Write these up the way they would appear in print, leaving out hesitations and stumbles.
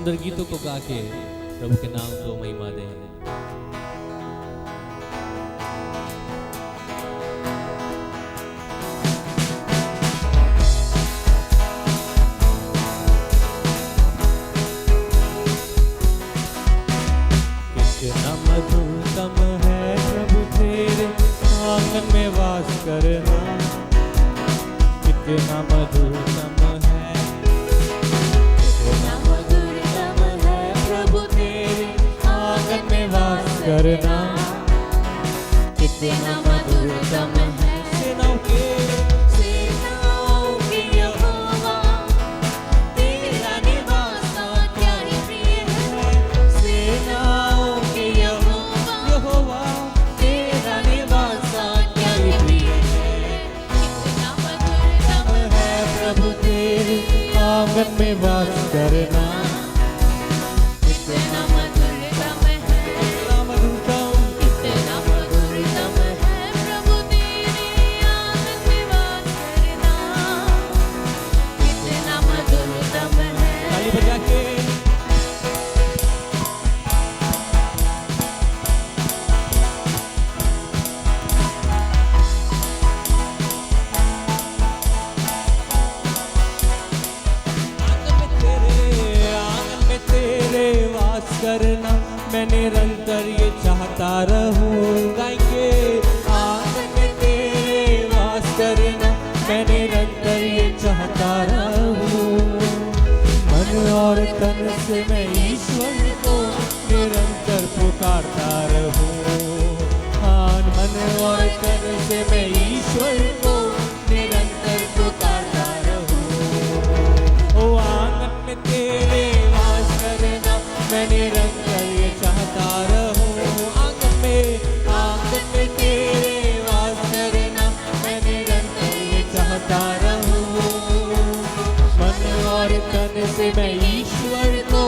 सुंदर गीतों को गा के प्रभु के नाम को महिमा दें। कितना मधुरतम है प्रभु तेरे आंगन में वास करना, कितना मधुरतम है, कितना मधुरतम है प्रभु तेरे आंगन में वास करना, कितना मधुरतम है सेनाओं के यहोवा तेरा निवास क्या ही प्रिय है, सेनाओं के यहोवा तेरा निवास क्या ही प्रिय है, कितना मधुरतम है प्रभु तेरे आंगन में वास करना, कितना मधुरतम है, कितना मधुरतम, कितना मधुरतम है प्रभु तेरे आंगन में वास करना, कितना मधुरतम है। ताली बजा के आंगन में तेरे वास करना मैं निरंतर ये चाहता रहूं, गाएंगे आंगन में तेरे वास करना मैं निरंतर ये चाहता रहूं, मन और तन से मैं ईश्वर को निरंतर पुकारता रहूं, हाँ मन और तन से मैं ईश्वर को निरंतर पुकारता रहूं, ओ आंगन में तेरे वास करना मैं निरंतर ये चाहता रहूं, आंगन में तेरे वास करना मैं निरंतर ये चाहता रहूं, मन और तन से मैं ईश्वर को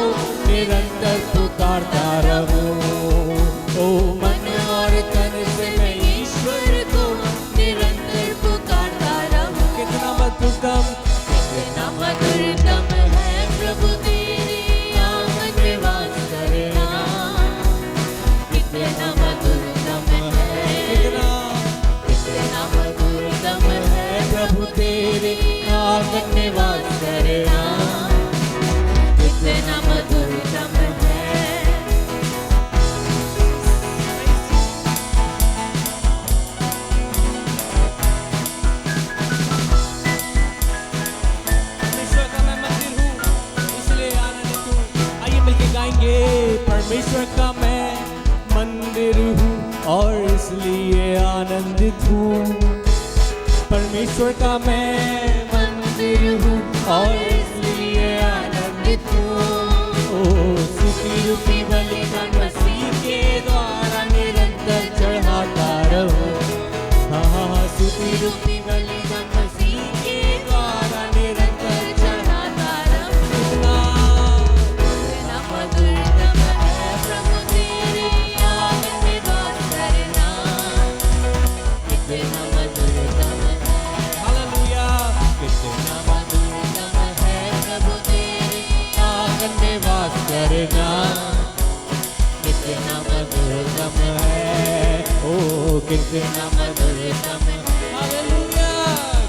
निरंतर पुकारता रहूं, ओ मन और तन से मैं ईश्वर को निरंतर पुकारता रहूं, कितना मधुरतम, कितना मधुरतम है प्रभु तेरे आंगन में वास करना, कितना मधुरतम है, कितना मधुरतम है प्रभु तेरे आंगन में वास करना, कितना मधुरतम है। परमेश्वर का मैं मंदिर हूँ इसलिए आनंदित हूँ, आइए मिलके गाएंगे, परमेश्वर का मैं मंदिर हूँ और इसलिए आनंदित हूँ, परमेश्वर का मैं मंदिर हूँ और इसलिए आनंदित हूँ, ओ स्तुति रूपी बलिदान मसीह के द्वारा निरंतर चढ़ाता रहूं, हाँ स्तुति रूपी बलिदान मसीह के द्वारा निरंतर चढ़ाता रहूं, कितना मधुरतम है प्रभु तेरे आंगन में वास करना, कितना मधुरतम है, हालेलुया, कितना मधुरतम है प्रभु तेरे आंगन में वास करना, कितना मधुरतम है, ओ कितना मधुरतम है, हालेलुया,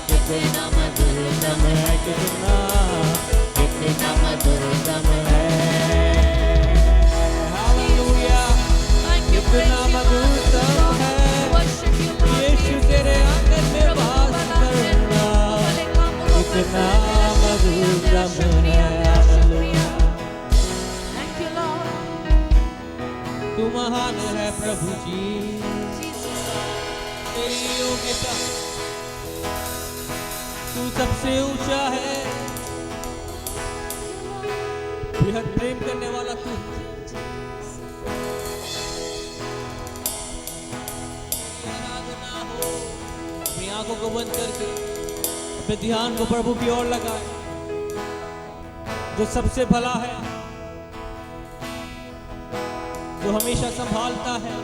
कितना मधुरतम है, कितना मधुरतम है, हालेलुया, कितना मधुरतम है, यीशु तेरे आंगन में वास करना, कितना मधुरतम है, हालेलुया। तू महान है प्रभु जी, तेरी योग्यता, तू सबसे ऊंचा है, बेहद प्रेम करने वाला तू, आराधना हो, अपनी आंखों को बंद करके अपने ध्यान को प्रभु की ओर लगाए, जो सबसे भला है, जो हमेशा संभालता है,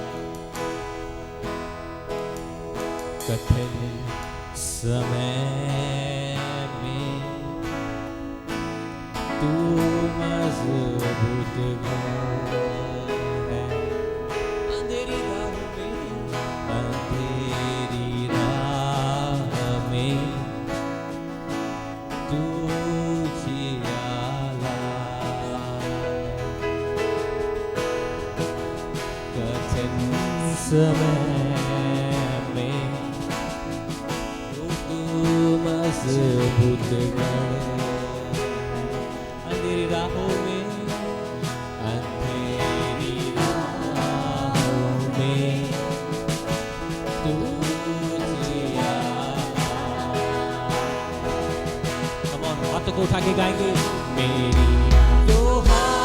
कठिन समय में तू मजबूत है। अंधेरी राह में तू जियाला, कठिन समय में तू मजबूत है। अंधेरी राहों में तू जियाला। Come on, हाथों को उठा के गाएंगे। मेरी दुहाई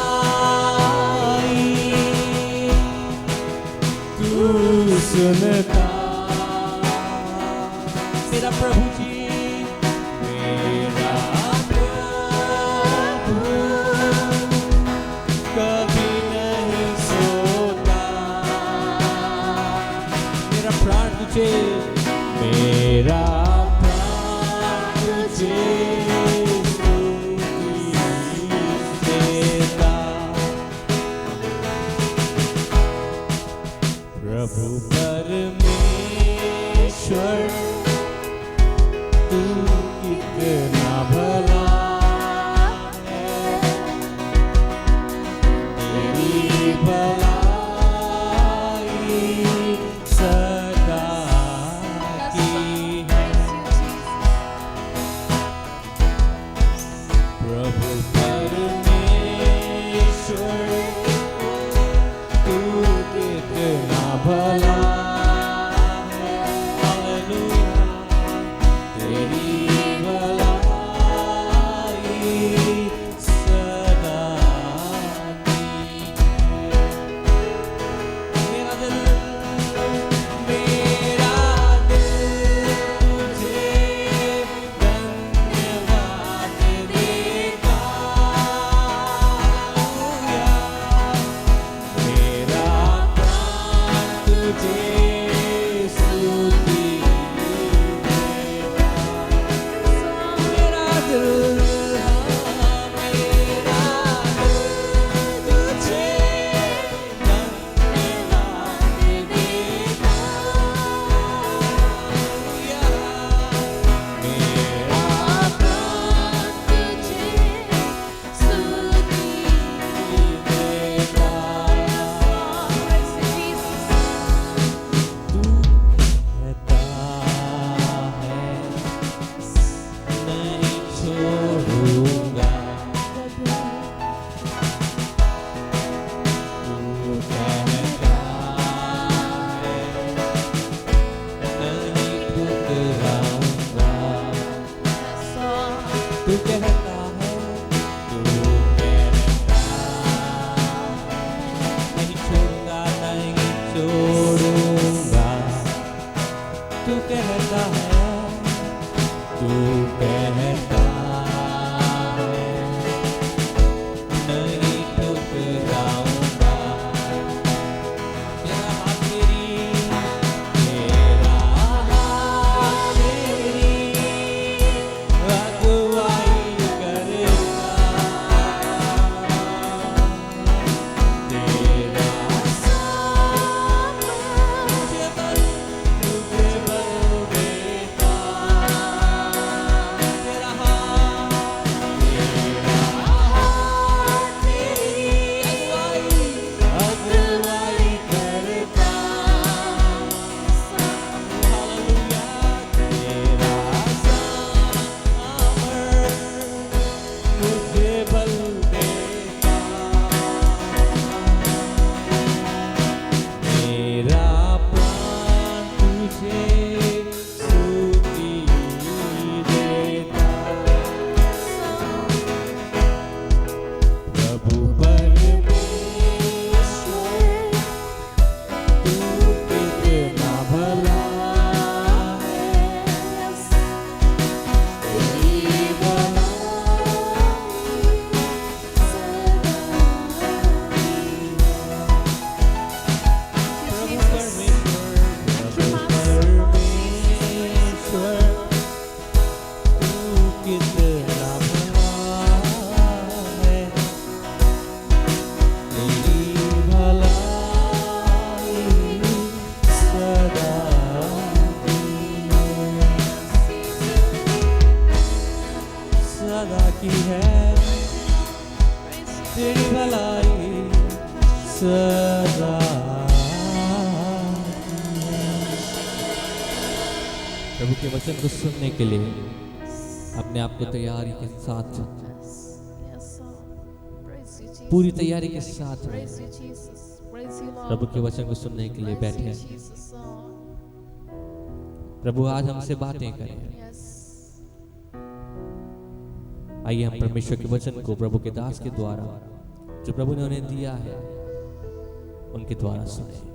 तू सुनता, मेरा प्रभु जी, मेरा प्रभु कभी नहीं सोता। मेरा प्राण तुझे, मेरा प्राण तुझे स्तुति देता। प्रभु परमेश्वर तू कितना भला है, तेरी भलाई सदा की है। प्रभु परमेश्वर तू कितना भला है। हालेलुया, तेरी भलाई सदा की है। मेरा दिल तुझे धन्यवाद देता। हालेलुया, मेरा प्राण तुझे स्तुति देता। मेरा दिल, मेरा दिल तुझे धन्यवाद देता। हालेलुया, मेरा प्राण तुझे स्तुति देता। तू कहता है नहीं छोड़ूंगा, तू कहता है नहीं ठुकराऊंगा। तू कहता है, तू कहता है नहीं छोड़ूंगा, नहीं छोड़ूंगा। तू कहता है, तू कहता है नहीं ठुकराऊंगा। तेरा हाथ तेरा हाथ मेरी अगुवाई करेगा। तेरा साथ मुझे बल देता। तेरा हाथ तेरी अगुवाई करता। हालेलुया, तेरा सामर्थ मुझे बल देता। मेरा प्राण तुझे स्तुति देता। प्रभु परमेश्वर तू कितना भला है, तेरी भलाई सदा की है। प्रभु परमेश्वर प्रभु के वचन को सुनने के लिए अपने आप को तैयारी के साथ, पूरी तैयारी के साथ प्रभु के वचन को सुनने के लिए बैठे हैं। प्रभु आज हमसे बातें करें। आइए हम परमेश्वर के वचन को प्रभु के दास के द्वारा, जो प्रभु ने उन्हें दिया है, उनके द्वारा सुने।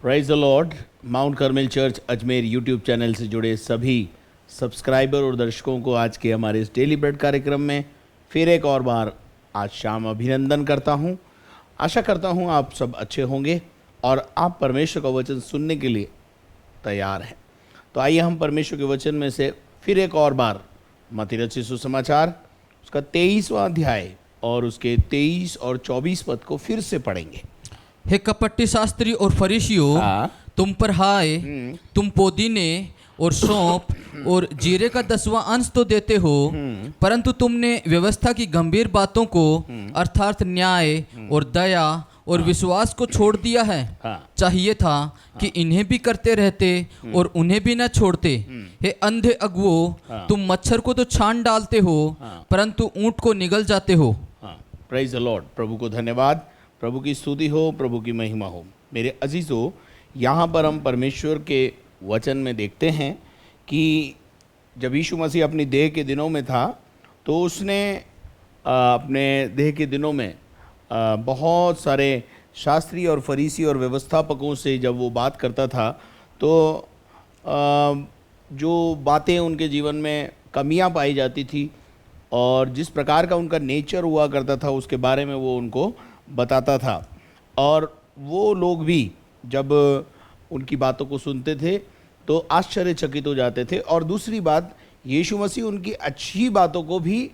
Praise the Lord. Mount Carmel church Ajmer YouTube channel से जुड़े सभी सब्सक्राइबर और दर्शकों को आज के हमारे इस डेली ब्रेड कार्यक्रम में फिर एक और बार आज शाम अभिनंदन करता हूं। आशा करता हूं आप सब अच्छे होंगे और आप परमेश्वर का वचन सुनने के लिए तैयार हैं। तो आइए हम परमेश्वर के वचन में से फिर एक और बार मत्ती रचित सुसमाचार उसका 23वां अध्याय और उसके 23 और 24 पद को फिर से पढ़ेंगे। हे कपटी शास्त्री और फरीसियों, तुम पर हाय, तुम पुदीने और सौंफ और जीरे का 10वां अंश तो देते हो, परंतु तुमने व्यवस्था की गंभीर बातों को अर्थात न्याय और दया और विश्वास को छोड़ दिया है। चाहिए था कि इन्हें भी करते रहते और उन्हें भी न छोड़ते। हे अंधे अगुओं, तुम मच्छर को तो छान डालते हो, परंतु ऊंट को निगल जाते हो। Praise the Lord. प्रभु को धन्यवाद, प्रभु की स्तुति हो, प्रभु की महिमा हो। मेरे अजीजों, यहाँ पर हम परमेश्वर के वचन में देखते हैं कि जब यीशु मसीह अपनी देह के दिनों में था तो उसने अपने देह के दिनों में बहुत सारे शास्त्री और फरीसी और व्यवस्थापकों से जब वो बात करता था तो जो बातें उनके जीवन में कमियां पाई जाती थी और जिस प्रकार का उनका नेचर हुआ करता था उसके बारे में वो उनको बताता था। और वो लोग भी जब उनकी बातों को सुनते थे तो आश्चर्यचकित हो जाते थे। और दूसरी बात, यीशु मसीह उनकी अच्छी बातों को भी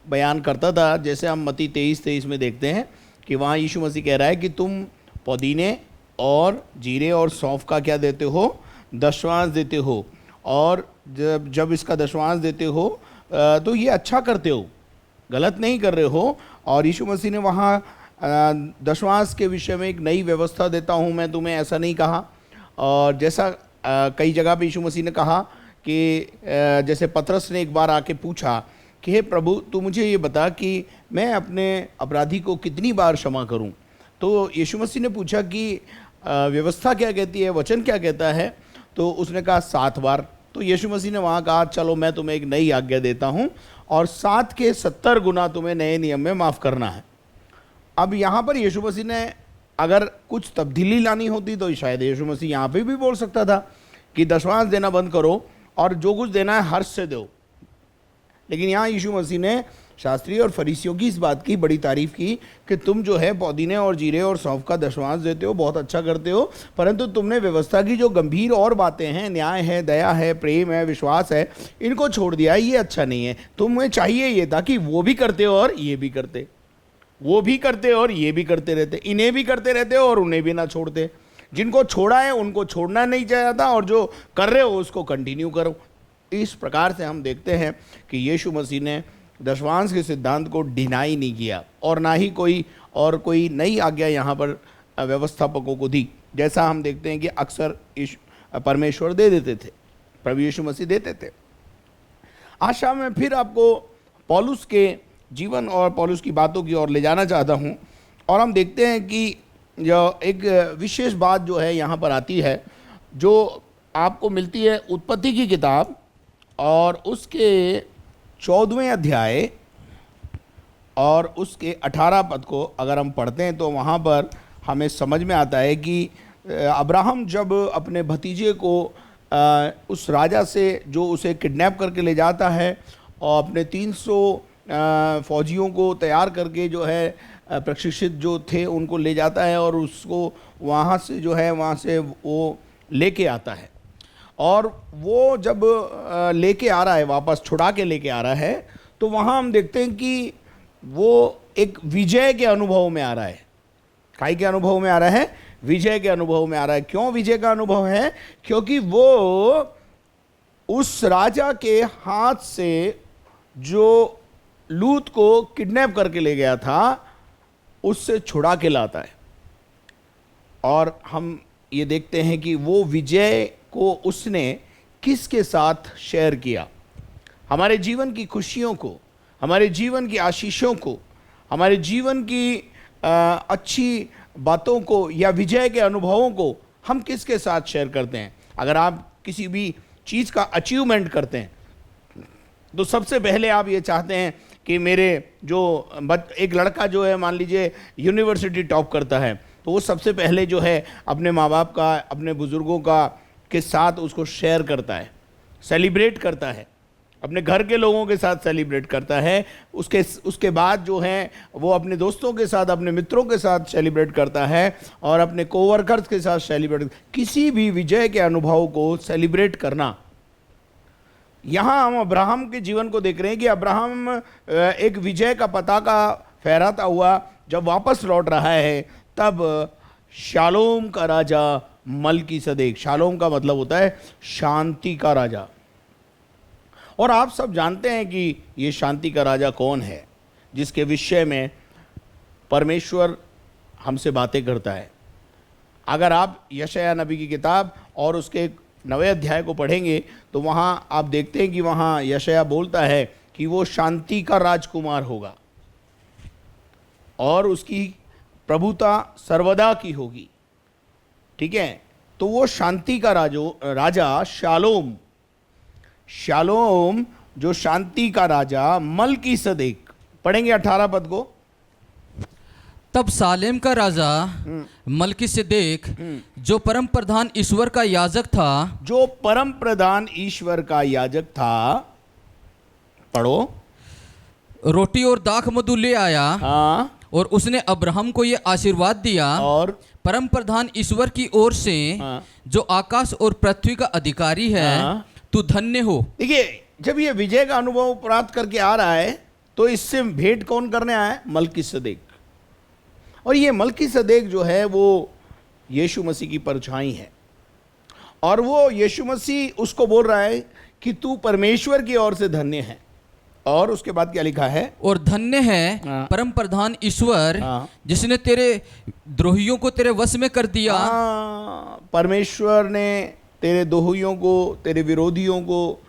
बयान करता था। जैसे हम मत्ती 23 में देखते हैं कि वहाँ यीशु मसीह कह रहा है कि तुम पुदीने और जीरे और सौंफ का क्या देते हो, दशवांश देते हो, और जब इसका दशवांश देते हो तो ये अच्छा करते हो, गलत नहीं कर रहे हो। और यीशु मसीह ने वहाँ दशवांश के विषय में एक नई व्यवस्था देता हूँ मैं तुम्हें, ऐसा नहीं कहा। और जैसा कई जगह पे यीशु मसीह ने कहा कि जैसे पतरस ने एक बार आके पूछा कि हे प्रभु, तू मुझे ये बता कि मैं अपने अपराधी को कितनी बार क्षमा करूं। तो यीशु मसीह ने पूछा कि व्यवस्था क्या कहती है, वचन क्या कहता है। तो उसने कहा 7 बार। तो यीशु मसीह ने वहाँ कहा चलो मैं तुम्हें एक नई आज्ञा देता हूँ और 7 के 70 गुना तुम्हें नए नियम में माफ़ करना है। अब यहाँ पर यीशु मसीह ने अगर कुछ तब्दीली लानी होती तो शायद यीशु मसीह यहाँ पे भी बोल सकता था कि दशवांश देना बंद करो और जो कुछ देना है हर्ष से दो। लेकिन यहाँ यीशु मसीह ने शास्त्री और फरीसियों की इस बात की बड़ी तारीफ की कि तुम जो है पुदीने और जीरे और सौंफ का दशवांश देते हो, बहुत अच्छा करते हो, परंतु तुमने व्यवस्था की जो गंभीर और बातें हैं, न्याय है, दया है, प्रेम है, विश्वास है, इनको छोड़ दिया है। ये अच्छा नहीं है। तुम्हें चाहिए ये था कि वो भी करते हो और ये भी करते, वो भी करते और ये भी करते रहते, इन्हें भी करते रहते हो और उन्हें भी ना छोड़ते। जिनको छोड़ा है उनको छोड़ना नहीं चाहता और जो कर रहे हो उसको कंटिन्यू करो। इस प्रकार से हम देखते हैं कि यीशु मसीह ने दशवांश के सिद्धांत को डिनाई नहीं किया और ना ही कोई नई आज्ञा यहाँ पर व्यवस्थापकों को दी, जैसा हम देखते हैं कि अक्सर परमेश्वर दे देते थे, प्रभु यीशु मसीह देते थे। आशा में फिर आपको पौलुस के जीवन और पौलुस की बातों की ओर ले जाना चाहता हूँ। और हम देखते हैं कि जो एक विशेष बात जो है यहाँ पर आती है, जो आपको मिलती है उत्पत्ति की किताब और उसके 14वें अध्याय और उसके 18 पद को अगर हम पढ़ते हैं तो वहाँ पर हमें समझ में आता है कि अब्राहम जब अपने भतीजे को उस राजा से जो उसे किडनैप करके ले जाता है और अपने 300 फौजियों को तैयार करके जो है प्रशिक्षित जो थे उनको ले जाता है और उसको वहाँ से वो लेके आता है। और वो जब लेके आ रहा है, वापस छुड़ा के लेके आ रहा है, तो वहाँ हम देखते हैं कि वो एक विजय के अनुभव में आ रहा है। काय के अनुभव में आ रहा है? विजय के अनुभव में आ रहा है। क्यों विजय का अनुभव है? क्योंकि वो उस राजा के हाथ से जो लूत को किडनैप करके ले गया था उससे छुड़ा के लाता है। और हम ये देखते हैं कि वो विजय को उसने किसके साथ शेयर किया। हमारे जीवन की खुशियों को, हमारे जीवन की आशीषों को, हमारे जीवन की अच्छी बातों को या विजय के अनुभवों को हम किसके साथ शेयर करते हैं। अगर आप किसी भी चीज़ का अचीवमेंट करते हैं तो सबसे पहले आप ये चाहते हैं कि मेरे जो एक लड़का जो है मान लीजिए यूनिवर्सिटी टॉप करता है तो वो सबसे पहले जो है अपने माँ बाप का, अपने बुज़ुर्गों का के साथ उसको शेयर करता है, सेलिब्रेट करता है, अपने घर के लोगों के साथ सेलिब्रेट करता है। उसके बाद जो है वो अपने दोस्तों के साथ, अपने मित्रों के साथ सेलिब्रेट करता है और अपने कोवर्कर्स के साथ सेलिब्रेट। किसी भी विजय के अनुभव को सेलिब्रेट करना। यहाँ हम अब्राहम के जीवन को देख रहे हैं कि अब्राहम एक विजय का पताका फहराता हुआ जब वापस लौट रहा है तब शालोम का राजा मलकीसदेक, शालोम का मतलब होता है शांति का राजा। और आप सब जानते हैं कि ये शांति का राजा कौन है जिसके विषय में परमेश्वर हमसे बातें करता है। अगर आप यशायाह नबी की किताब और उसके 9वें अध्याय को पढ़ेंगे तो वहाँ आप देखते हैं कि वहाँ यशायाह बोलता है कि वो शांति का राजकुमार होगा और उसकी प्रभुता सर्वदा की होगी। ठीक है, तो वो शांति का राजा शालोम, शालोम जो शांति का राजा मलकीसदेक। पढ़ेंगे 18 पद को। तब सालेम का राजा मलकीसदेक जो परम प्रधान ईश्वर का याजक था, जो परम प्रधान ईश्वर का याजक था, पढ़ो, रोटी और दाख मधु ले आया। हाँ, और उसने अब्राहम को ये आशीर्वाद दिया, और परम प्रधान ईश्वर की ओर से हाँ, जो आकाश और पृथ्वी का अधिकारी है, हाँ, तू धन्य हो। देखिए जब ये विजय का अनुभव प्राप्त करके आ रहा है तो इससे भेंट कौन करने आया है? मलकीसदेक। और ये मलकीसदेक जो है वो यीशु मसीह की परछाई है और वो यीशु मसीह उसको बोल रहा है कि तू परमेश्वर की ओर से धन्य है। और उसके बाद क्या लिखा है? और धन्य है हाँ, परम प्रधान ईश्वर हाँ, जिसने तेरे द्रोहियों को तेरे वश में कर दिया। परमेश्वर ने तेरे दोहियों को, तेरे विरोधियों को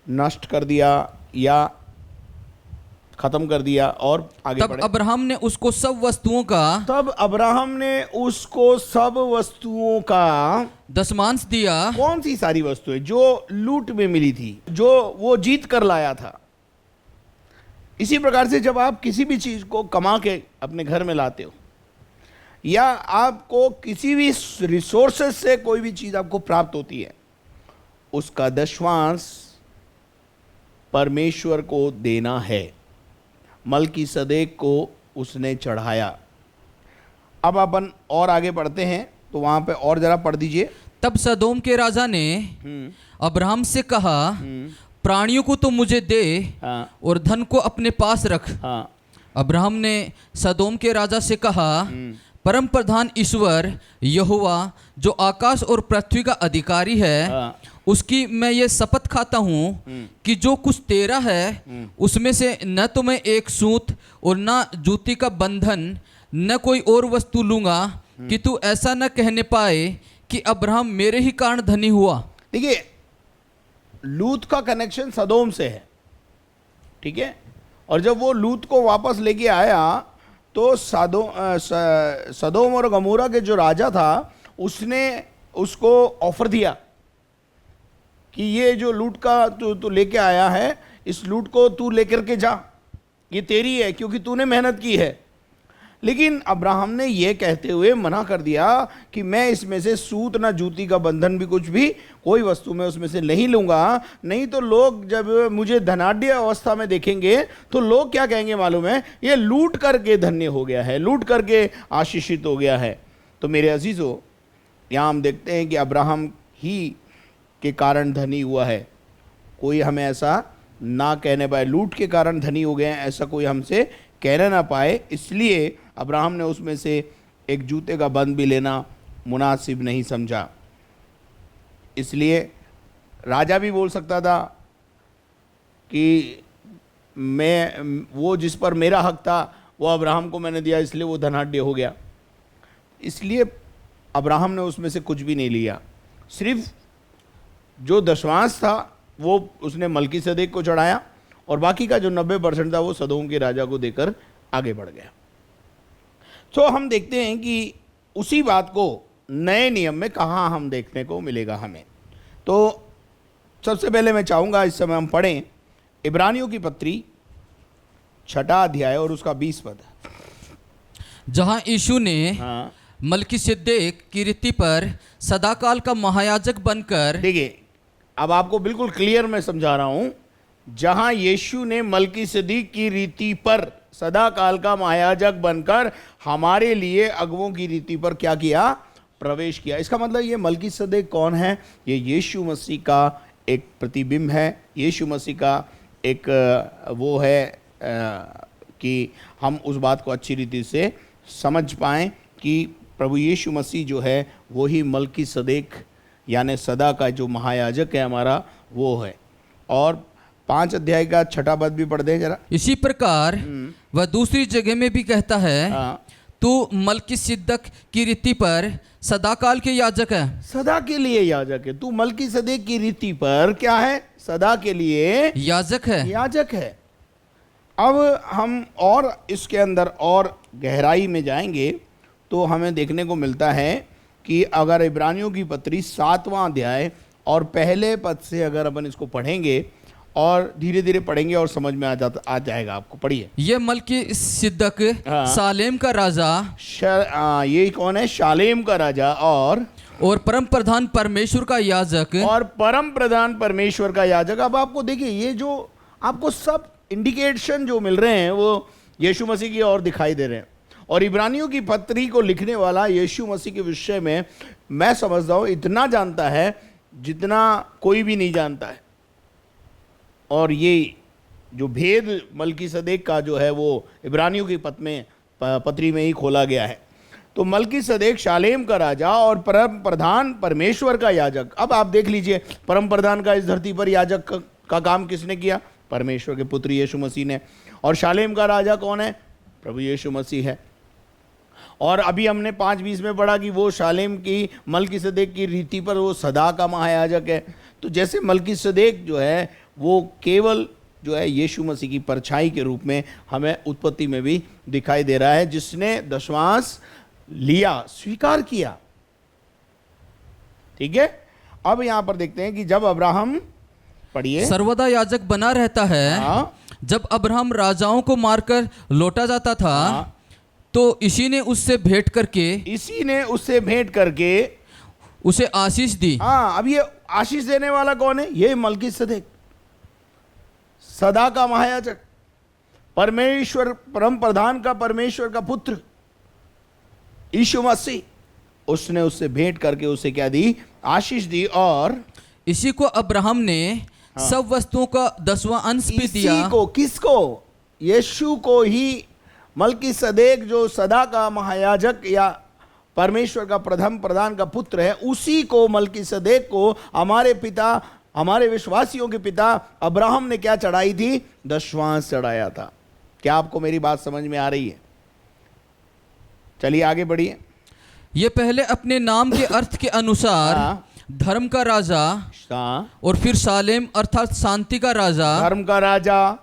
नष्ट कर दिया या खत्म कर दिया। और आगे तब अब्राहम ने उसको सब वस्तुओं का, तब अब्राहम ने उसको सब वस्तुओं का दशमांश दिया। कौन सी सारी वस्तुएं? जो लूट में मिली थी, जो वो जीत कर लाया था। इसी प्रकार से जब आप किसी भी चीज को कमा के अपने घर में लाते हो या आपको किसी भी रिसोर्सेस से कोई भी चीज आपको प्राप्त होती है, उसका दशमांश परमेश्वर को देना है। मलकीसदेक को उसने चढ़ाया। अब अपन और आगे पढ़ते हैं तो वहां पे और जरा पढ़ दीजिए। तब सदोम के राजा ने अब्राहम से कहा, प्राणियों को तो मुझे दे, हाँ, और धन को अपने पास रख। हाँ, अब्राहम ने सदोम के राजा से कहा, परम प्रधान ईश्वर यहोवा जो आकाश और पृथ्वी का अधिकारी है, हाँ, उसकी मैं ये शपथ खाता हूँ कि जो कुछ तेरा है उसमें से न तो मैं एक सूत और न जूती का बंधन न कोई और वस्तु लूंगा कि तू ऐसा न कहने पाए कि अब्राहम मेरे ही कारण धनी हुआ। देखिए लूत का कनेक्शन सदोम से है, ठीक है। और जब वो लूत को वापस लेके आया तो सदोम और गमोरा के जो राजा था उसने उसको ऑफर दिया कि ये जो लूट का तू लेके आया है, इस लूट को तू लेकर के जा, ये तेरी है क्योंकि तूने मेहनत की है। लेकिन अब्राहम ने ये कहते हुए मना कर दिया कि मैं इसमें से सूत ना जूती का बंधन भी कुछ भी कोई वस्तु मैं उसमें से नहीं लूंगा, नहीं तो लोग जब मुझे धनाढ्य अवस्था में देखेंगे तो लोग क्या कहेंगे मालूम है? ये लूट करके धन्य हो गया है, लूट करके आशीषित हो गया है। तो मेरे अजीजों, यहाँ हम देखते हैं कि अब्राहम ही के कारण धनी हुआ है। कोई हमें ऐसा ना कहने पाए लूट के कारण धनी हो गए हैं, ऐसा कोई हमसे कहना ना पाए। इसलिए अब्राहम ने उसमें से एक जूते का बंद भी लेना मुनासिब नहीं समझा। इसलिए राजा भी बोल सकता था कि वो जिस पर मेरा हक था वो अब्राहम को मैंने दिया, इसलिए वो धनाढ्य हो गया। इसलिए अब्राहम ने उसमें से कुछ भी नहीं लिया, सिर्फ जो दशवांश था वो उसने मलकीसदेक को चढ़ाया और बाकी का जो 90% था वो सदोम के राजा को देकर आगे बढ़ गया। तो हम देखते हैं कि उसी बात को नए नियम में कहाँ हम देखने को मिलेगा हमें। तो सबसे पहले मैं चाहूँगा इस समय हम पढ़ें इब्रानियों की पत्री 6 अध्याय और उसका 20 पद। जहाँ यीशु ने हाँ मलकीसिदक की रीति पर सदाकाल का महायाजक बनकर, देखिए अब आपको बिल्कुल क्लियर मैं समझा रहा हूं, जहां यीशु ने मलकीसदेक की रीति पर सदा काल का महायाजक बनकर हमारे लिए अगुवों की रीति पर क्या किया, प्रवेश किया। इसका मतलब ये मलकीसदेक कौन है, ये यीशु मसीह का एक प्रतिबिंब है, यीशु मसीह का एक वो है कि हम उस बात को अच्छी रीति से समझ पाएं कि प्रभु यीशु मसीह जो है वही मलकीसदेक यानी सदा का जो महायाजक है हमारा वो है। और 5 अध्याय का 6 पद भी पढ़ दें जरा। इसी प्रकार वह दूसरी जगह में भी कहता है, हाँ, तू मलकीसिदक की रीति पर सदाकाल के याजक है। सदा के लिए याजक है, तू मलकीसदेक की रीति पर क्या है, सदा के लिए याजक है। याजक है। अब हम और इसके अंदर और गहराई में जाएंगे तो हमें देखने को मिलता है कि अगर इब्रानियों की पत्री 7वां अध्याय और पहले पद से अगर अपन इसको पढ़ेंगे और धीरे धीरे पढ़ेंगे और समझ में आ जाएगा आपको। पढ़िए। ये मलकीसिदक हाँ। सालेम का राजा ये कौन है, शालेम का राजा और परम प्रधान परमेश्वर का याजक, और परम प्रधान परमेश्वर का याजक। अब आपको देखिए ये जो आपको सब इंडिकेशन जो मिल रहे हैं वो यीशु मसीह की ओर दिखाई दे रहे हैं। और इब्रानियों की पत्री को लिखने वाला यीशु मसीह के विषय में मैं समझता हूँ इतना जानता है जितना कोई भी नहीं जानता है। और ये जो भेद मलकीसदेक का जो है वो इब्रानियों की पत्री में ही खोला गया है। तो मलकीसदेक शालेम का राजा और परम प्रधान परमेश्वर का याजक। अब आप देख लीजिए परम प्रधान का इस धरती पर याजक का काम किसने किया, परमेश्वर के पुत्र यीशु मसीह ने। और शालेम का राजा कौन है, प्रभु यीशु मसीह है। और अभी हमने 5:20 में पढ़ा कि वो शालेम की मलकीसदेक की रीति पर वो सदा का महायाजक है। तो जैसे मलकीसदेक जो है वो केवल जो है यीशु मसीह की परछाई के रूप में हमें उत्पत्ति में भी दिखाई दे रहा है, जिसने दशवांश लिया, स्वीकार किया। ठीक है। अब यहां पर देखते हैं कि जब अब्राहम, पढ़िए, सर्वदा याजक बना रहता है। हाँ। जब अब्राहम राजाओं को मारकर लौटा जाता था, हाँ। तो इसी ने उससे भेंट करके उसे आशीष दी। हाँ, अब ये आशीष देने वाला कौन है, ये मलकीसदेक, सदा का महायाजक, परमेश्वर, परम प्रधान का परमेश्वर का पुत्र यीशु मसीह, उसने उससे भेंट करके उसे क्या दी, आशीष दी। और इसी को अब्राहम ने सब वस्तुओं का 10वां अंश भी दिया। इसी को, किसको, यीशु को ही मलकीसदेक जो सदा का महायाजक या परमेश्वर का प्रथम प्रधान का पुत्र है, उसी को मलकीसदेक को हमारे पिता, हमारे विश्वासियों के पिता अब्राहम ने क्या चढ़ाई थी, दशवांश चढ़ाया था। क्या आपको मेरी बात समझ में आ रही है? चलिए आगे बढ़िए। ये पहले अपने नाम के अर्थ के अनुसार हाँ। धर्म का राजा और फिर शालेम अर्थात शांति का राजा, धर्म का राजा,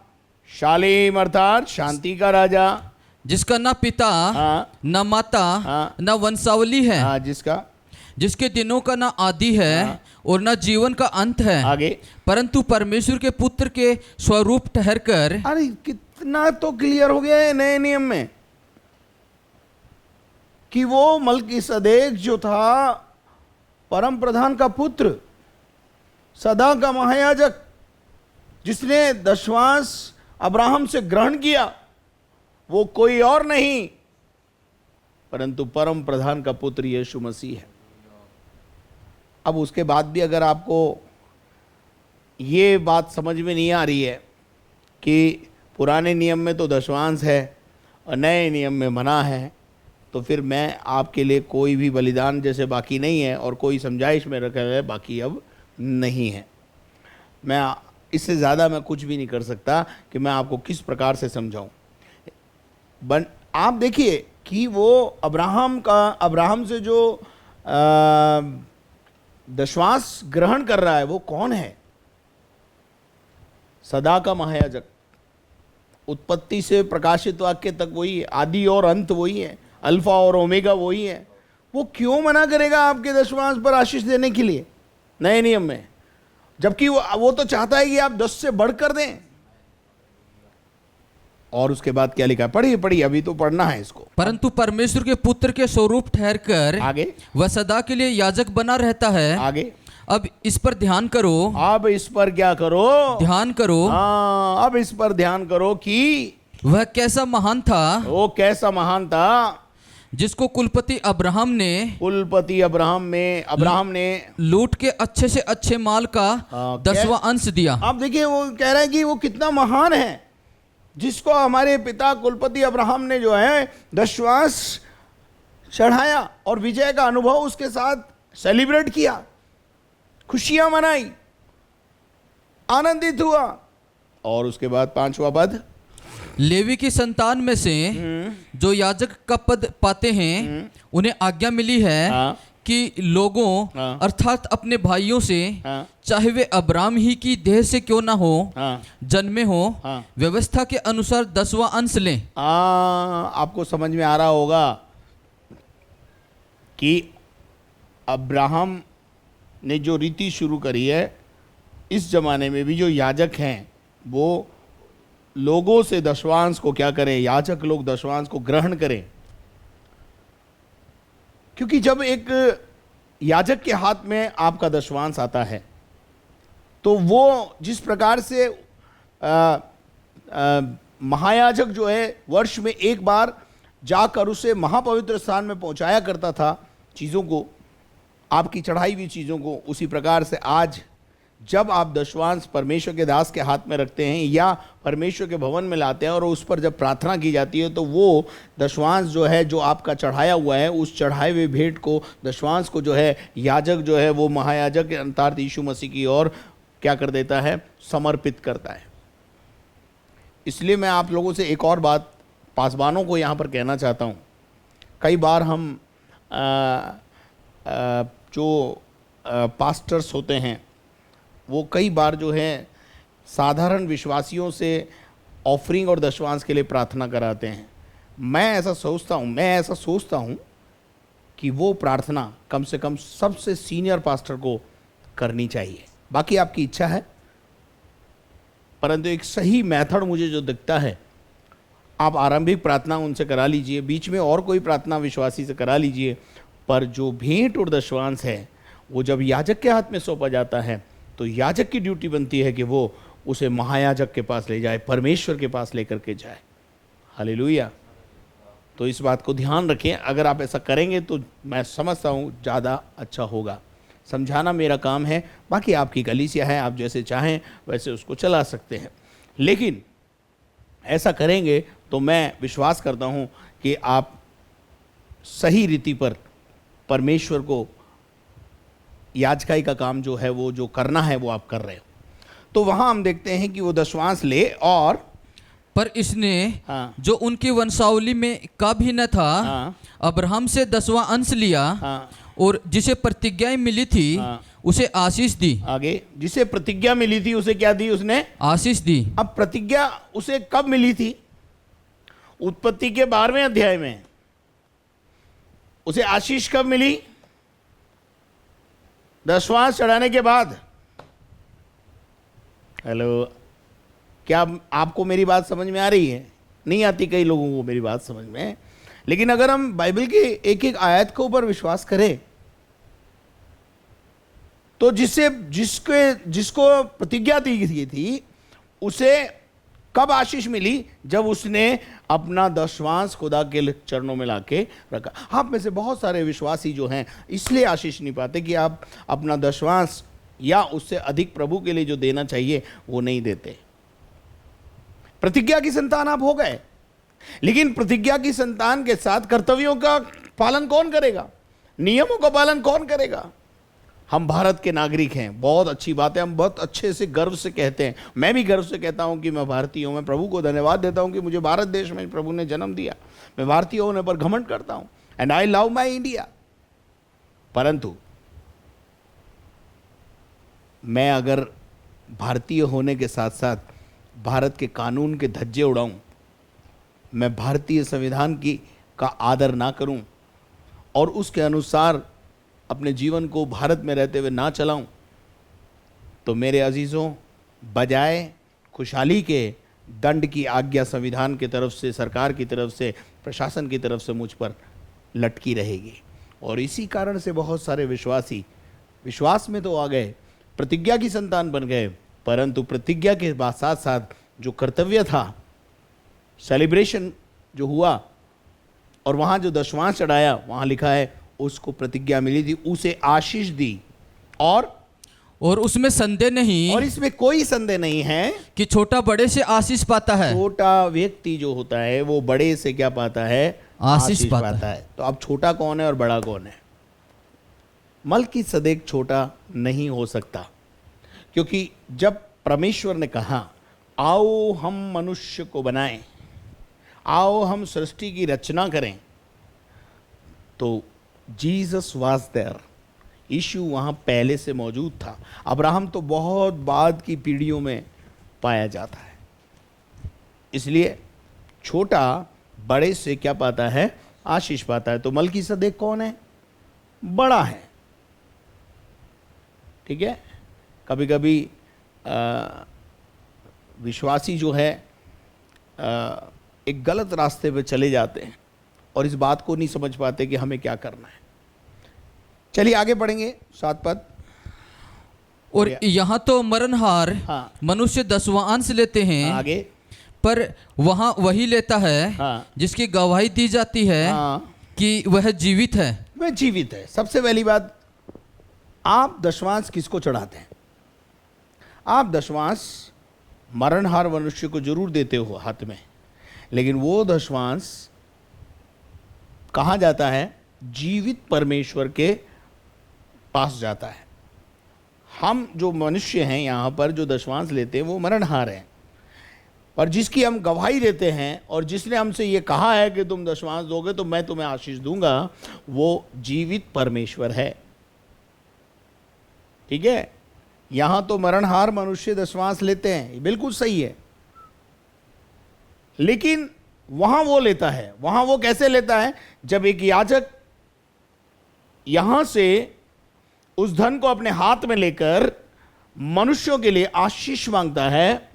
शालेम अर्थात शांति का राजा, जिसका न पिता हाँ। न माता हाँ। न वंशावली है, हाँ, जिसके दिनों का न आदि है और न जीवन का अंत है, आगे, परंतु परमेश्वर के पुत्र के स्वरूप ठहरकर। अरे कितना तो क्लियर हो गया है नए नियम में कि वो मलकीसदेक जो था परम प्रधान का पुत्र, सदा का महायाजक, जिसने दशवांश अब्राहम से ग्रहण किया, वो कोई और नहीं परंतु परम प्रधान का पुत्र यीशु मसीह है। अब उसके बाद भी अगर आपको ये बात समझ में नहीं आ रही है कि पुराने नियम में तो दशवांश है और नए नियम में मना है, तो फिर मैं आपके लिए कोई भी बलिदान जैसे बाकी नहीं है और कोई समझाइश में रखा है बाकी अब नहीं है। मैं इससे ज़्यादा मैं कुछ भी नहीं कर सकता कि मैं आपको किस प्रकार से समझाऊं। आप देखिए कि वो अब्राहम से जो दशवांश ग्रहण कर रहा है वो कौन है? सदा का महायाजक। उत्पत्ति से प्रकाशित वाक्य तक वही है, आदि और अंत वही है, अल्फा और ओमेगा वही है। वो क्यों मना करेगा आपके दशवांश पर आशीष देने के लिए नए नियम में, जबकि वो तो चाहता है कि आप 10 से बढ़कर दें। और उसके बाद क्या लिखा? पढ़िए, अभी तो पढ़ना है इसको। परंतु परमेश्वर के पुत्र के स्वरूप ठहरकर आगे वह सदा के लिए याजक बना रहता है। आगे अब इस पर ध्यान करो। अब इस पर क्या करो? ध्यान करो। हाँ, अब इस पर ध्यान करो कि वह कैसा महान था, वो कैसा महान था, जिसको कुलपति अब्राहम ने लूट के अच्छे से अच्छे माल का 10वां अंश दिया। आप देखिए वो कह रहा है कि वो कितना महान है, जिसको हमारे पिता कुलपति अब्राहम ने जो है दशवांश चढ़ाया और विजय का अनुभव उसके साथ सेलिब्रेट किया, खुशियां मनाई, आनंदित हुआ। और उसके बाद 5वां पद, लेवी की संतान में से जो याजक का पद पाते हैं उन्हें आज्ञा मिली है कि लोगों अर्थात अपने भाइयों से चाहे वे अब्राम ही की देह से क्यों ना हो जन्मे हो व्यवस्था के अनुसार 10वां अंश लें। आपको समझ में आ रहा होगा कि अब्राहम ने जो रीति शुरू करी है, इस जमाने में भी जो याजक हैं वो लोगों से दशवांश को क्या करें? याजक लोग दशवांश को ग्रहण करें। क्योंकि जब एक याजक के हाथ में आपका दशवांश आता है तो वो जिस प्रकार से महायाजक जो है वर्ष में एक बार जाकर उसे महापवित्र स्थान में पहुंचाया करता था चीज़ों को, आपकी चढ़ाई हुई चीज़ों को, उसी प्रकार से आज जब आप दशवांश परमेश्वर के दास के हाथ में रखते हैं या परमेश्वर के भवन में लाते हैं और उस पर जब प्रार्थना की जाती है तो वो दशवांश जो है जो आपका चढ़ाया हुआ है, उस चढ़ाए हुए भेंट को, दशवांश को जो है याजक जो है वो महायाजक अर्थात यीशु मसीह की ओर क्या कर देता है? समर्पित करता है। इसलिए मैं आप लोगों से एक और बात पासवानों को यहाँ पर कहना चाहता हूँ। कई बार हम जो पास्टर्स होते हैं वो कई बार जो है साधारण विश्वासियों से ऑफरिंग और दशवांश के लिए प्रार्थना कराते हैं। मैं ऐसा सोचता हूँ कि वो प्रार्थना कम से कम सबसे सीनियर पास्टर को करनी चाहिए। बाकी आपकी इच्छा है, परंतु एक सही मेथड मुझे जो दिखता है, आप आरंभिक प्रार्थना उनसे करा लीजिए, बीच में और कोई प्रार्थना विश्वासी से करा लीजिए, पर जो भेंट और दशवांश है वो जब याजक के हाथ में सौंपा जाता है तो याजक की ड्यूटी बनती है कि वो उसे महायाजक के पास ले जाए, परमेश्वर के पास लेकर के जाए। हालेलुया। तो इस बात को ध्यान रखें। अगर आप ऐसा करेंगे तो मैं समझता हूँ ज़्यादा अच्छा होगा। समझाना मेरा काम है, बाकी आपकी कलीसिया है, आप जैसे चाहें वैसे उसको चला सकते हैं। लेकिन ऐसा करेंगे तो मैं विश्वास करता हूँ कि आप सही रीति पर परमेश्वर को याजकाई का काम जो है वो जो करना है वो आप कर रहे हो। तो वहाँ हम देखते हैं कि वो दशवांश ले और पर इसने जो उनकी वंशावली में का भी न था अब्राहम से 10वां अंश लिया और जिसे प्रतिज्ञा मिली थी उसे आशीष दी। आगे जिसे प्रतिज्ञा मिली थी उसे क्या दी? उसने आशीष दी। अब प्रतिज्ञा उसे कब मिली थी? उत्पत्ति के 12वें अध्याय में। उसे आशीष कब मिली? दशवांश चढ़ाने के बाद। हेलो, क्या आपको मेरी बात समझ में आ रही है? नहीं आती कई लोगों को मेरी बात समझ में। लेकिन अगर हम बाइबल के एक एक आयत के ऊपर विश्वास करें तो जिसको प्रतिज्ञा दी गई थी उसे कब आशीष मिली? जब उसने अपना दशवांश खुदा के चरणों में लाके रखा। आप में से बहुत सारे विश्वासी जो हैं इसलिए आशीष नहीं पाते कि आप अपना दशवांश या उससे अधिक प्रभु के लिए जो देना चाहिए वो नहीं देते। प्रतिज्ञा की संतान आप हो गए, लेकिन प्रतिज्ञा की संतान के साथ कर्तव्यों का पालन कौन करेगा? नियमों का पालन कौन करेगा? हम भारत के नागरिक हैं, बहुत अच्छी बात है, हम बहुत अच्छे से गर्व से कहते हैं। मैं भी गर्व से कहता हूं कि मैं भारतीय हूं। मैं प्रभु को धन्यवाद देता हूं कि मुझे भारत देश में प्रभु ने जन्म दिया। मैं भारतीय होने पर घमंड करता हूं, and I love my India. परंतु मैं अगर भारतीय होने के साथ साथ भारत के कानून के धज्जे उड़ाऊं, मैं भारतीय संविधान का आदर ना करूं और उसके अनुसार अपने जीवन को भारत में रहते हुए ना चलाऊं, तो मेरे अजीज़ों, बजाय खुशहाली के दंड की आज्ञा संविधान की तरफ से, सरकार की तरफ से, प्रशासन की तरफ से मुझ पर लटकी रहेगी। और इसी कारण से बहुत सारे विश्वासी विश्वास में तो आ गए, प्रतिज्ञा की संतान बन गए, परंतु प्रतिज्ञा के बाद साथ साथ जो कर्तव्य था, सेलिब्रेशन जो हुआ और वहाँ जो दशवांश चढ़ाया, वहाँ लिखा है उसको प्रतिज्ञा मिली थी, उसे आशीष दी। और उसमें संदेह नहीं, और इसमें कोई संदेह नहीं है कि छोटा बड़े से आशीष पाता है। छोटा व्यक्ति जो होता है वो बड़े से क्या पाता है? आशीष पाता है। तो अब छोटा कौन है और बड़ा कौन है? मलकीसदेक छोटा नहीं हो सकता, क्योंकि जब परमेश्वर ने कहा आओ हम मनुष्य को बनाएं, आओ हम सृष्टि की रचना करें, तो जीसस वाज देयर, यीशु वहाँ पहले से मौजूद था। अब्राहम तो बहुत बाद की पीढ़ियों में पाया जाता है। इसलिए छोटा बड़े से क्या पाता है? आशीष पाता है। तो मलकीसदेक कौन है? बड़ा है। ठीक है। कभी कभी विश्वासी जो है एक गलत रास्ते पे चले जाते हैं और इस बात को नहीं समझ पाते कि हमें क्या करना है। चलिए आगे बढ़ेंगे, 7 पद। और यहाँ तो मरणहार हाँ। मनुष्य 10वां अंश लेते हैं, आगे। पर वहाँ वही लेता है हाँ। जिसकी गवाही दी जाती है हाँ। कि वह जीवित है। वह जीवित है। सबसे पहली बात, आप दशवांश किसको चढ़ाते हैं? आप दशवांश मरणहार मनुष्य को जरूर देते हो हाथ में, लेकिन वो दशवांश कहाँ जाता है? जीवित परमेश्वर के पास जाता है। हम जो मनुष्य हैं यहाँ पर जो दशवांश लेते हैं वो मरणहार हैं, और जिसकी हम गवाही देते हैं और जिसने हमसे ये कहा है कि तुम दशवांश दोगे तो मैं तुम्हें आशीष दूंगा, वो जीवित परमेश्वर है। ठीक है। यहाँ तो मरणहार मनुष्य दशवांश लेते हैं, ये बिल्कुल सही है, लेकिन वहाँ वो लेता है। वहाँ वो कैसे लेता है? जब एक याजक यहाँ से उस धन को अपने हाथ में लेकर मनुष्यों के लिए आशीष मांगता है,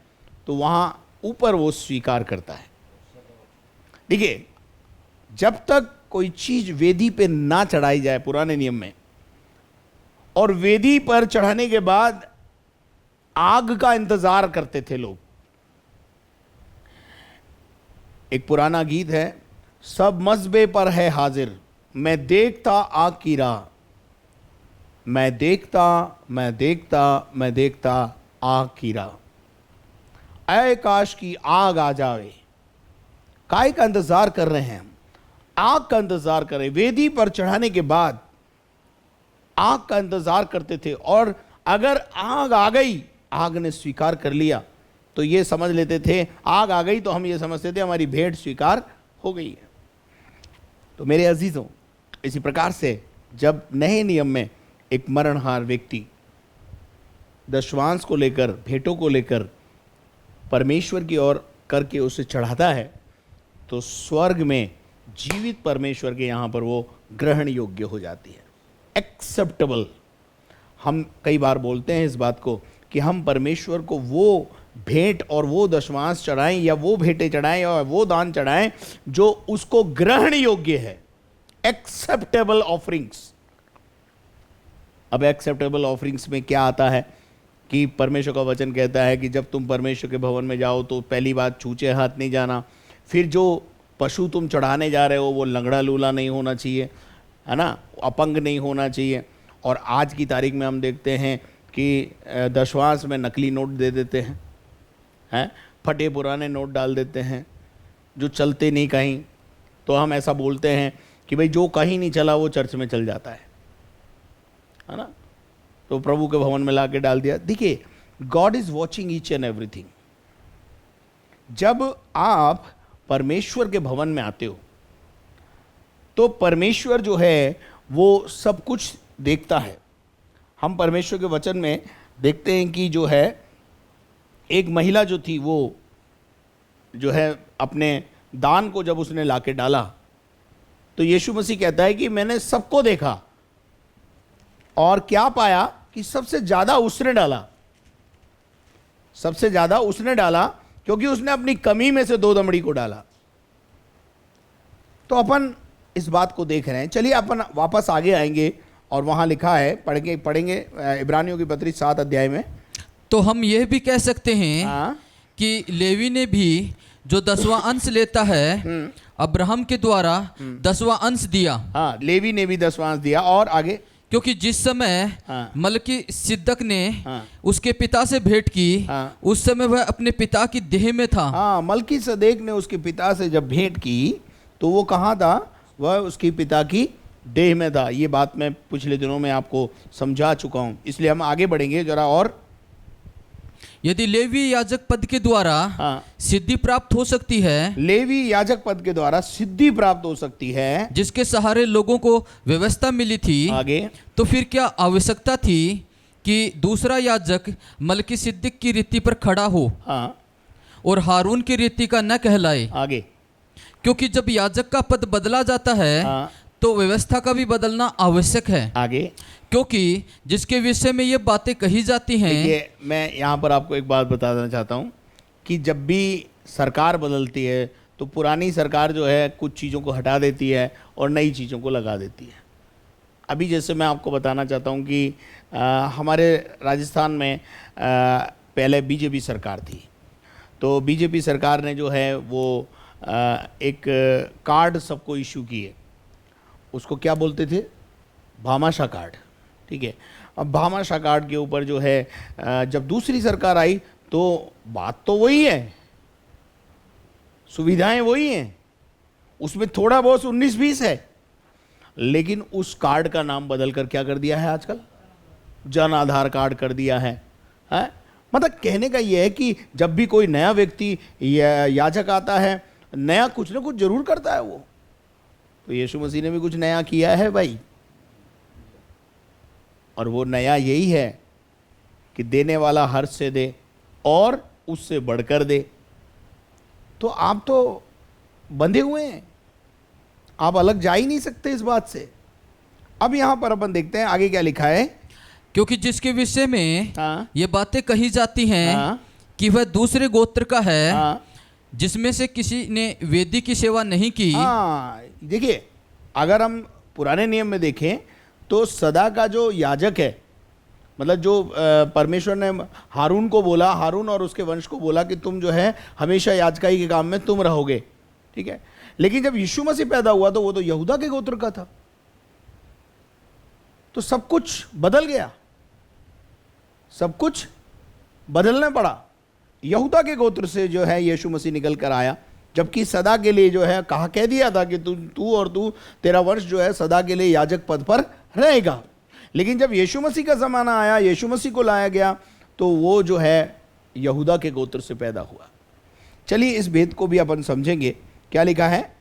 तो वहाँ ऊपर वो स्वीकार करता है। देखिए, जब तक कोई चीज़ वेदी पे ना चढ़ाई जाए पुराने नियम में, और वेदी पर चढ़ाने के बाद आग का इंतजार करते थे लोग। एक पुराना गीत है, सब मज़बे पर है हाजिर, मैं देखता आग की राह, मैं देखता मैं देखता मैं देखता आग की राह। ऐ काश की आग आ जावे। काय का इंतजार कर रहे हैं हम? आग का इंतजार कर रहे। वेदी पर चढ़ाने के बाद आग का इंतजार करते थे, और अगर आग आ गई, आग ने स्वीकार कर लिया, तो ये समझ लेते थे आग आ गई तो हम ये समझते थे हमारी भेंट स्वीकार हो गई है। तो मेरे अजीजों, इसी प्रकार से जब नए नियम में एक मरणहार व्यक्ति दशवांश को लेकर, भेंटों को लेकर परमेश्वर की ओर करके उसे चढ़ाता है, तो स्वर्ग में जीवित परमेश्वर के यहाँ पर वो ग्रहण योग्य हो जाती है, एक्सेप्टेबल। हम कई बार बोलते हैं इस बात को कि हम परमेश्वर को वो भेंट और वो दशवांश चढ़ाएं, या वो भेंटें चढ़ाएं, और वो दान चढ़ाएं जो उसको ग्रहण योग्य है, एक्सेप्टेबल ऑफरिंग्स। अब एक्सेप्टेबल ऑफरिंग्स में क्या आता है कि परमेश्वर का वचन कहता है कि जब तुम परमेश्वर के भवन में जाओ तो पहली बात छूचे हाथ नहीं जाना, फिर जो पशु तुम चढ़ाने जा रहे हो वो लंगड़ा लूला नहीं होना चाहिए, है ना, अपंग नहीं होना चाहिए। और आज की तारीख में हम देखते हैं कि दशवांश में नकली नोट दे देते हैं, फटे पुराने नोट डाल देते हैं जो चलते नहीं कहीं। तो हम ऐसा बोलते हैं कि भाई जो कहीं नहीं चला वो चर्च में चल जाता है ना। तो प्रभु के भवन में ला के डाल दिया। देखिए, God is watching each and everything. जब आप परमेश्वर के भवन में आते हो तो परमेश्वर जो है वो सब कुछ देखता है। हम परमेश्वर के वचन में देखते हैं कि जो है एक महिला जो थी वो जो है अपने दान को जब उसने लाके डाला तो यीशु मसीह कहता है कि मैंने सबको देखा और क्या पाया कि सबसे ज़्यादा उसने डाला, सबसे ज़्यादा उसने डाला, क्योंकि उसने अपनी कमी में से 2 दमड़ी को डाला। तो अपन इस बात को देख रहे हैं। चलिए अपन वापस आगे आएंगे और वहाँ लिखा है, पढ़ेंगे इब्रानियों की पत्री 7 अध्याय में। तो हम यह भी कह सकते हैं हाँ, कि लेवी ने भी जो 10वां अंश लेता है अब्राहम के द्वारा 10वां अंश दिया। हाँ, लेवी ने भी 10वां अंश दिया। और आगे, क्योंकि जिस समय हाँ, मलकी सिद्दक ने हाँ, उसके पिता से भेंट की, हाँ, उस समय वह अपने पिता की देह में था। हाँ, मलकी सदेक ने उसके पिता से जब भेंट की तो वो कहाँ था? वह उसके पिता की देह में था। ये बात मैं पिछले दिनों में आपको समझा चुका हूँ, इसलिए हम आगे बढ़ेंगे जरा। और यदि लेवी याजक पद के द्वारा हाँ, सिद्धि प्राप्त हो सकती है, लेवी याजक पद के द्वारा सिद्धि प्राप्त हो सकती है, जिसके सहारे लोगों को व्यवस्था मिली थी, आगे, तो फिर क्या आवश्यकता थी कि दूसरा याजक मलकी सिद्दीक की रीति पर खड़ा हो हाँ, और हारून की रीति का न कहलाए? आगे, क्योंकि जब याजक का पद बदला जाता है हाँ, तो व्यवस्था का भी बदलना आवश्यक है। आगे। क्योंकि जिसके विषय में ये बातें कही जाती हैं, देखिए, मैं यहाँ पर आपको एक बात बताना चाहता हूँ कि जब भी सरकार बदलती है तो पुरानी सरकार जो है कुछ चीज़ों को हटा देती है और नई चीज़ों को लगा देती है। अभी जैसे मैं आपको बताना चाहता हूँ कि हमारे राजस्थान में पहले बीजेपी सरकार थी, तो बीजेपी सरकार ने जो है वो एक कार्ड सबको इशू किए। उसको क्या बोलते थे? भामाशाह कार्ड। ठीक है। अब भामाशाह कार्ड के ऊपर जो है जब दूसरी सरकार आई तो बात तो वही है, सुविधाएं वही हैं, उसमें थोड़ा बहुत 19-20 है, लेकिन उस कार्ड का नाम बदल कर क्या कर दिया है आजकल? जन आधार कार्ड कर दिया है। मतलब कहने का यह है कि जब भी कोई नया व्यक्ति याजक आता है, नया कुछ ना कुछ जरूर करता है वो। तो यीशु मसीह ने भी कुछ नया किया है भाई, और वो नया यही है कि देने वाला हर्ष से दे और उससे बढ़कर दे। तो आप तो बंधे हुए हैं, आप अलग जा ही नहीं सकते इस बात से। अब यहां पर अपन देखते हैं आगे क्या लिखा है। क्योंकि जिसके विषय में हाँ, ये बातें कही जाती हैं हाँ, कि वह दूसरे गोत्र का है, हाँ, जिसमें से किसी ने वेदी की सेवा नहीं की। हाँ। देखिए, अगर हम पुराने नियम में देखें तो सदा का जो याजक है, मतलब जो परमेश्वर ने हारून को बोला, हारून और उसके वंश को बोला कि तुम जो है हमेशा याजकाई के काम में तुम रहोगे। ठीक है। लेकिन जब यीशु मसीह पैदा हुआ तो वो तो यहूदा के गोत्र का था, तो सब कुछ बदल गया, सब कुछ बदलना पड़ा। यहूदा के गोत्र से जो है यीशु मसीह निकल कर आया, जबकि सदा के लिए जो है कह दिया था कि तू तेरा वंश जो है सदा के लिए याजक पद पर रहेगा। लेकिन जब यीशु मसीह का ज़माना आया, यीशु मसीह को लाया गया, तो वो जो है यहूदा के गोत्र से पैदा हुआ। चलिए इस भेद को भी अपन समझेंगे। क्या लिखा है?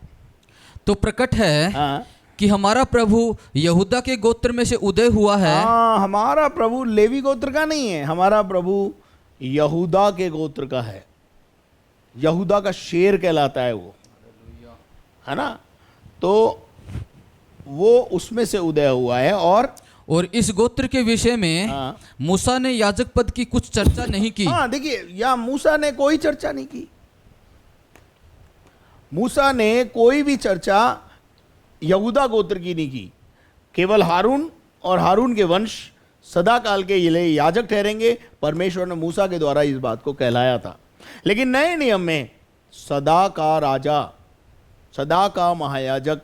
तो प्रकट है हाँ, कि हमारा प्रभु यहूदा के गोत्र में से उदय हुआ है। हाँ, हमारा प्रभु लेवी गोत्र का नहीं है, हमारा प्रभु यहूदा के गोत्र का है। यहूदा का शेर कहलाता है वो, है ना? तो वो उसमें से उदय हुआ है। और इस गोत्र के विषय में हाँ, मूसा ने याजक पद की कुछ चर्चा नहीं की। हाँ, देखिए, या मूसा ने कोई चर्चा नहीं की। मूसा ने कोई भी चर्चा यहूदा गोत्र की नहीं की। केवल हारून और हारून के वंश सदा काल के लिए याजक ठहरेंगे। परमेश्वर ने मूसा के द्वारा इस बात को कहलाया था। लेकिन नए नियम में सदा का राजा, सदा का महायाजक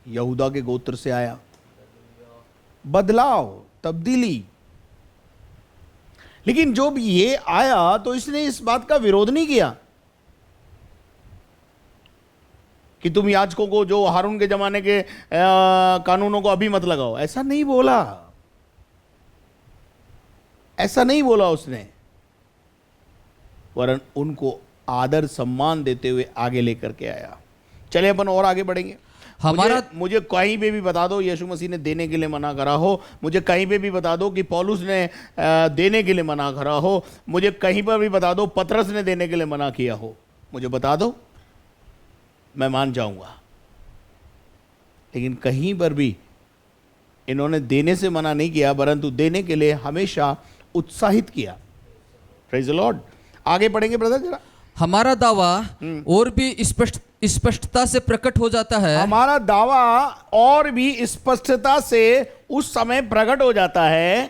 यहूदा के गोत्र से आया। बदलाव, तब्दीली। लेकिन जब ये आया तो इसने इस बात का विरोध नहीं किया कि तुम याजकों को जो हारून के जमाने के कानूनों को अभी मत लगाओ, ऐसा नहीं बोला। ऐसा नहीं बोला उसने, वरन उनको आदर सम्मान देते हुए आगे लेकर के आया। चलिए अपन और आगे बढ़ेंगे। मुझे कहीं पे भी बता दो यीशु मसीह ने देने के लिए मना करा हो, मुझे कहीं पे भी बता दो कि पौलुस ने देने के लिए मना करा हो, मुझे कहीं पर भी बता दो पतरस ने देने के लिए मना किया हो, मुझे बता दो, मैं मान जाऊंगा। लेकिन कहीं पर भी इन्होंने देने से मना नहीं किया, परंतु देने के लिए हमेशा उत्साहित किया। Praise the Lord. आगे पढ़ेंगे ब्रदर जरा। हमारा दावा और भी स्पष्टता से प्रकट हो जाता है। हमारा दावा और भी स्पष्टता से उस समय प्रकट हो जाता है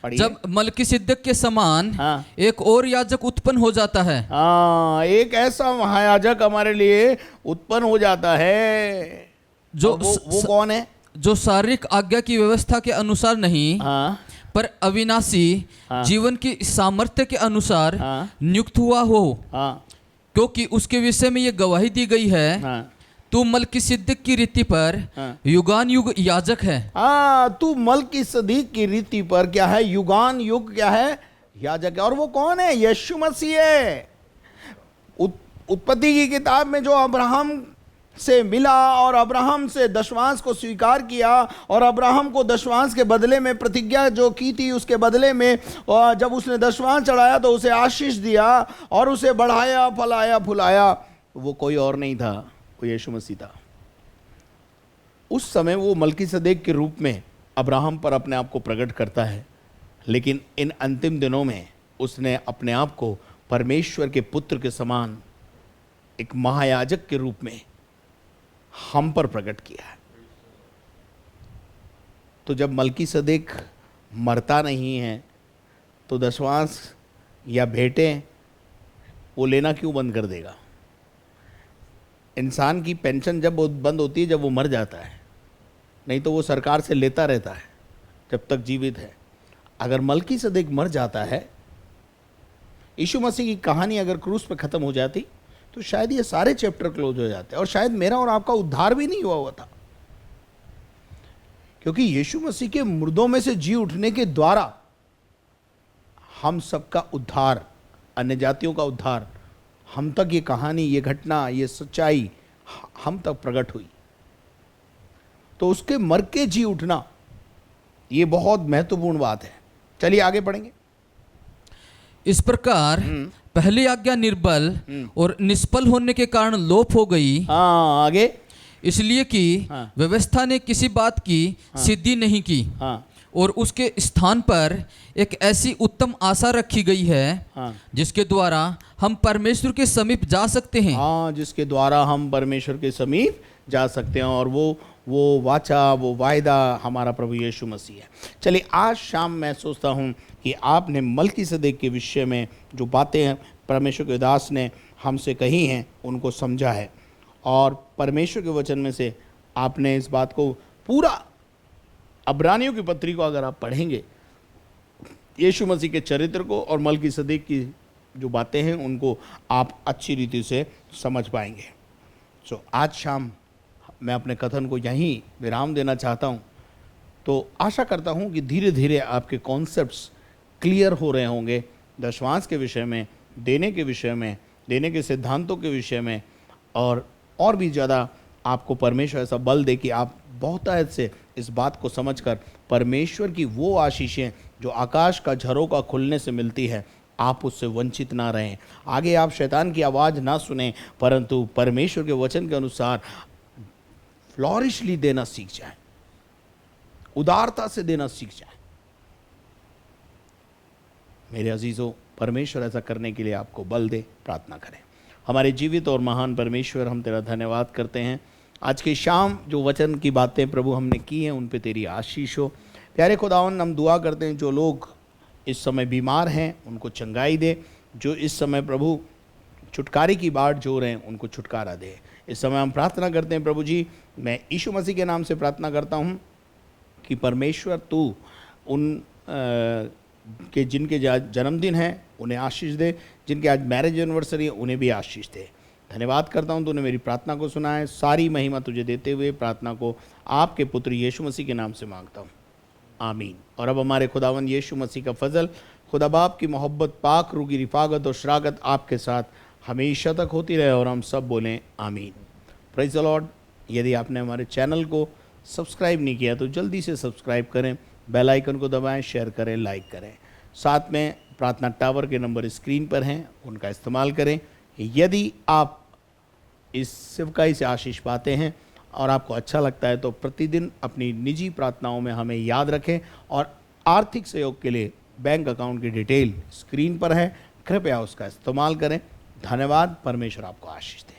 जब मलकीसिदक के समान हाँ। एक और याजक उत्पन्न हो जाता है। हाँ, एक ऐसा महायाजक हमारे लिए उत्पन्न हो जाता है। जो वो कौन है? जो शारीरिक आज्ञा की व्यवस्था के अनुसार नहीं, हाँ, पर अविनाशी जीवन की सामर्थ्य के अनुसार नियुक्त हुआ हो। क्योंकि उसके विषय में ये गवाही दी गई है, तू मलकीसिदक की रीति पर युगान युग याजक है। तू मलकीसिदक की रीति पर क्या है? युगान युग क्या है? याजक है। और वो कौन है? यीशु मसीह है। उत्पत्ति की किताब में जो अब्राहम से मिला और अब्राहम से दशवांश को स्वीकार किया और अब्राहम को दशवांश के बदले में प्रतिज्ञा जो की थी उसके बदले में जब उसने दशवांश चढ़ाया तो उसे आशीष दिया और उसे बढ़ाया, फलाया, फुलाया। वो कोई और नहीं था, वो यीशु मसीह था। उस समय वो मलकीसिदक के रूप में अब्राहम पर अपने आप को प्रकट करता है, लेकिन इन अंतिम दिनों में उसने अपने आप को परमेश्वर के पुत्र के समान एक महायाजक के रूप में हम पर प्रकट किया है। तो जब मलकीसिदक मरता नहीं है तो दशवांश या भेंटें वो लेना क्यों बंद कर देगा? इंसान की पेंशन जब बंद होती है जब वो मर जाता है, नहीं तो वो सरकार से लेता रहता है जब तक जीवित है। अगर मलकीसिदक मर जाता है, यीशु मसीह की कहानी अगर क्रूस पे खत्म हो जाती तो शायद ये सारे चैप्टर क्लोज हो जाते और शायद मेरा और आपका उद्धार भी नहीं हुआ था, क्योंकि यीशु मसीह के मुर्दों में से जी उठने के द्वारा हम सबका उद्धार, अन्य जातियों का उद्धार, हम तक ये कहानी, ये घटना, ये सच्चाई हम तक प्रकट हुई। तो उसके मर के जी उठना ये बहुत महत्वपूर्ण बात है। चलिए आगे पढ़ेंगे। इस प्रकार पहली आज्ञा निर्बल और निष्फल होने के कारण लोप हो गई। आगे। इसलिए कि व्यवस्था ने किसी बात की सिद्धि नहीं की और उसके स्थान पर एक ऐसी उत्तम आशा रखी गई है जिसके द्वारा हम परमेश्वर के समीप जा सकते हैं। जिसके द्वारा हम परमेश्वर के समीप जा सकते हैं, और वो वाचा, वो वायदा हमारा प्रभु यीशु मसीह है। चलिए आज शाम मैं सोचता हूँ कि आपने मलकीसिदक के विषय में जो बातें परमेश्वर के दास ने हमसे कही हैं उनको समझा है, और परमेश्वर के वचन में से आपने इस बात को पूरा, अब्रानियों की पत्री को अगर आप पढ़ेंगे, यीशु मसीह के चरित्र को और मलकीसिदक की जो बातें हैं उनको आप अच्छी रीति से समझ पाएंगे। सो आज शाम मैं अपने कथन को यहीं विराम देना चाहता हूँ। तो आशा करता हूँ कि धीरे धीरे आपके कॉन्सेप्ट्स क्लियर हो रहे होंगे दशवांश के विषय में, देने के विषय में, देने के सिद्धांतों के विषय में, और भी ज़्यादा आपको परमेश्वर ऐसा बल दे कि आप बहुतायत से इस बात को समझकर परमेश्वर की वो आशीषें जो आकाश का झरोका खुलने से मिलती है, आप उससे वंचित ना रहें। आगे आप शैतान की आवाज़ ना सुने, परंतु परमेश्वर के वचन के अनुसार फ्लॉरिशली देना सीख जाए, उदारता से देना सीख जाए। मेरे अजीजों, परमेश्वर ऐसा करने के लिए आपको बल दे। प्रार्थना करें। हमारे जीवित और महान परमेश्वर, हम तेरा धन्यवाद करते हैं। आज की शाम जो वचन की बातें प्रभु हमने की हैं उन पे तेरी आशीष हो। प्यारे खुदावन, हम दुआ करते हैं जो लोग इस समय बीमार हैं उनको चंगाई दे, जो इस समय प्रभु छुटकारे की बाट जो रहे हैं उनको छुटकारा दे। इस समय हम प्रार्थना करते हैं प्रभु जी, मैं यीशु मसीह के नाम से प्रार्थना करता हूँ कि परमेश्वर तू उन के जिनके जन्मदिन हैं उन्हें आशीष दे, जिनके आज मैरिज एनिवर्सरी है उन्हें भी आशीष दे। धन्यवाद करता हूँ तूने मेरी प्रार्थना को सुना है। सारी महिमा तुझे देते हुए प्रार्थना को आपके पुत्र यीशु मसीह के नाम से मांगता हूँ, आमीन। और अब हमारे खुदावंद यीशु मसीह का फजल, खुदा बाप की मोहब्बत, पाक रूह की रिफाकत और शराकत आपके साथ हमेशा तक होती रहे और हम सब बोलें आमीन। Praise the Lord. यदि आपने हमारे चैनल को सब्सक्राइब नहीं किया तो जल्दी से सब्सक्राइब करें, बेल आइकन को दबाएं, शेयर करें, लाइक करें। साथ में प्रार्थना टावर के नंबर स्क्रीन पर हैं, उनका इस्तेमाल करें। यदि आप इस सेवकाई से आशीष पाते हैं और आपको अच्छा लगता है तो प्रतिदिन अपनी निजी प्रार्थनाओं में हमें याद रखें। और आर्थिक सहयोग के लिए बैंक अकाउंट की डिटेल स्क्रीन पर है, कृपया उसका इस्तेमाल करें। धन्यवाद। परमेश्वर आपको आशीष दे।